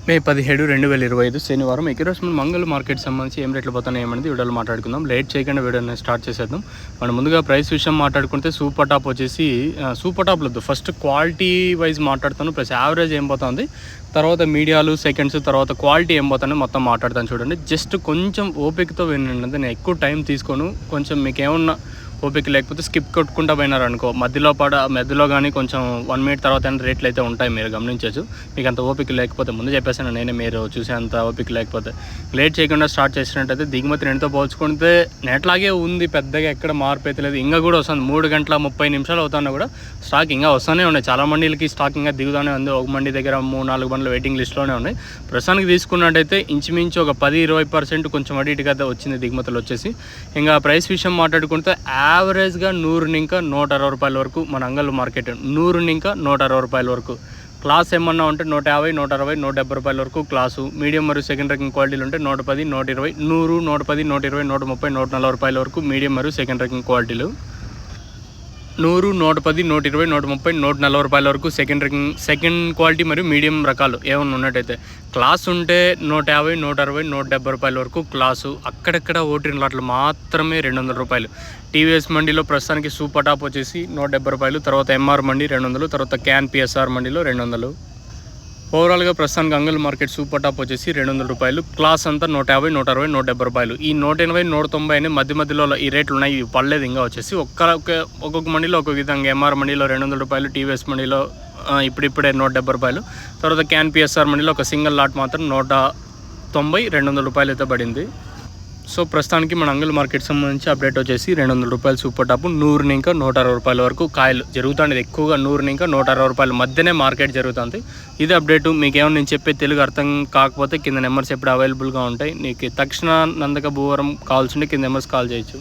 మే 17, 2025 శనివారం. ఈరోజు మనం మంగళ మార్కెట్ సంబంధించి ఏం రేట్లు పోతున్నాయి ఏమనేది వీడియోలో మాట్లాడుకుందాం. లేట్ చేయకుండా వీడియోని స్టార్ట్ చేసేద్దాం. మనం ముందుగా ప్రైస్ విషయం మాట్లాడుకుంటే సూపర్ టాప్ వచ్చేసి సూపర్ టాప్ లేదు, ఫస్ట్ క్వాలిటీ వైజ్ మాట్లాడుతాను, ప్లస్ యావరేజ్ ఏం పోతుంది, తర్వాత మీడియాలు సెకండ్స్, తర్వాత క్వాలిటీ ఏం పోతానో మొత్తం మాట్లాడతాను. చూడండి, జస్ట్ కొంచెం ఓపికతో వినండి. నేను ఎక్కువ టైం తీసుకోను. కొంచెం మీకు ఏమన్నా ఓపిక లేకపోతే స్కిప్ కొట్టుకుంటా పోయినారు అనుకో, మధ్యలో కానీ కొంచెం 1 మినిట్ తర్వాత రేట్లు అయితే ఉంటాయి, మీరు గమనించవచ్చు. మీకు అంత ఓపిక లేకపోతే ముందు చెప్పేసాను నేనే, మీరు చూసేంత ఓపిక లేకపోతే లేట్ చేయకుండా స్టార్ట్ చేసినట్టయితే దిగుమతి రెండుతో పోల్చుకుంటే నెట్లాగే ఉంది, పెద్దగా ఎక్కడ మార్పు అయితే లేదు. ఇంకా కూడా వస్తుంది, 3 గంటల 30 నిమిషాలు అవుతున్నా కూడా స్టాక్ ఇంకా వస్తూనే ఉన్నాయి. చాలా మండీలకి స్టాక్ ఇంకా దిగుతూనే ఉంది. ఒక మండి దగ్గర 3-4 బండ్లు వెయిటింగ్ లిస్ట్లోనే ఉన్నాయి. ప్రస్తుతానికి తీసుకున్నట్టయితే ఇంచుమించు ఒక 10-20% కొంచెం అటు ఇటుగా వచ్చింది దిగుమతులు వచ్చేసి. ఇంకా ప్రైస్ విషయం మాట్లాడుకుంటే యావరేజ్గా 100 ఇంకా 160 రూపాయల వరకు మన అంగళ్ళు మార్కెట్. 100 ఇంకా 160 రూపాయల వరకు. క్లాస్ ఏమన్నా ఉంటే 150, 160, 170 రూపాయల వరకు క్లాసు. మీడియం మరియు సెకండ్ ర్యాంకింగ్ క్వాలిటీలు ఉంటే 110, 120, 100, 110, 120, 130, 140 రూపాయల వరకు మీడియం మరియు సెకండ్ ర్యాంకింగ్ క్వాలిటీలు. 100, 110, 120, 130, 140 రూపాయల వరకు సెకండ్ క్వాలిటీ మరియు మీడియం రకాలు ఏమన్నా ఉన్నట్టయితే. క్లాస్ ఉంటే 150, 160, 170 రూపాయల వరకు క్లాసు. అక్కడక్కడ ఓటిన్ లాట్లు మాత్రమే 200 రూపాయలు. టీవీఎస్ మండీలో ప్రస్తుతానికి సూపర్ టాప్ వచ్చేసి 170 రూపాయలు, తర్వాత ఎంఆర్ మండీ 200, తర్వాత క్యాన్ పిఎస్ఆర్ మండీలో 200. ఓవరాల్గా ప్రస్తుతానికి అంగళ్ళు మార్కెట్ సూపర్ టాప్ వచ్చేసి 200 రూపాయలు. క్లాస్ అంతా 150, 160, 170 రూపాయలు. ఈ 180, 190 అనే మధ్యలో ఈ రేట్లు ఉన్నాయి, ఇవి పడలేదు ఇంకా వచ్చేసి. ఒక్కొక్క మండీలో ఒక్కొక్క విధంగా. ఎంఆర్ మండీలో 200 రూపాయలు, టీవీఎస్ మండీలో ఇప్పుడిప్పుడే 170 రూపాయలు, తర్వాత క్యాన్ పిఎస్ఆర్ మండీలో ఒక సింగిల్ లాట్ మాత్రం 190, 200 రూపాయలు అయితే పడింది. సో ప్రస్తుతానికి మన అంగళ్ళు మార్కెట్ సంబంధించి అప్డేట్ వచ్చేసి 200 రూపాయలు సూపర్ టాప్. 100 ఇంకా 160 రూపాయల వరకు కాయలు జరుగుతుంది. ఎక్కువగా 100 ఇంకా 160 రూపాయల మధ్యనే మార్కెట్ జరుగుతుంది. ఇది అప్డేటు. మీకు ఏమైనా నేను చెప్పే తెలుగు అర్థం కాకపోతే కింద నెంబర్స్ ఎప్పుడు అవైలబుల్గా ఉంటాయి. నీకు తక్షణ నందక భూవరం కావాల్సి ఉంటే కింద నెంబర్స్ కాల్ చేయొచ్చు.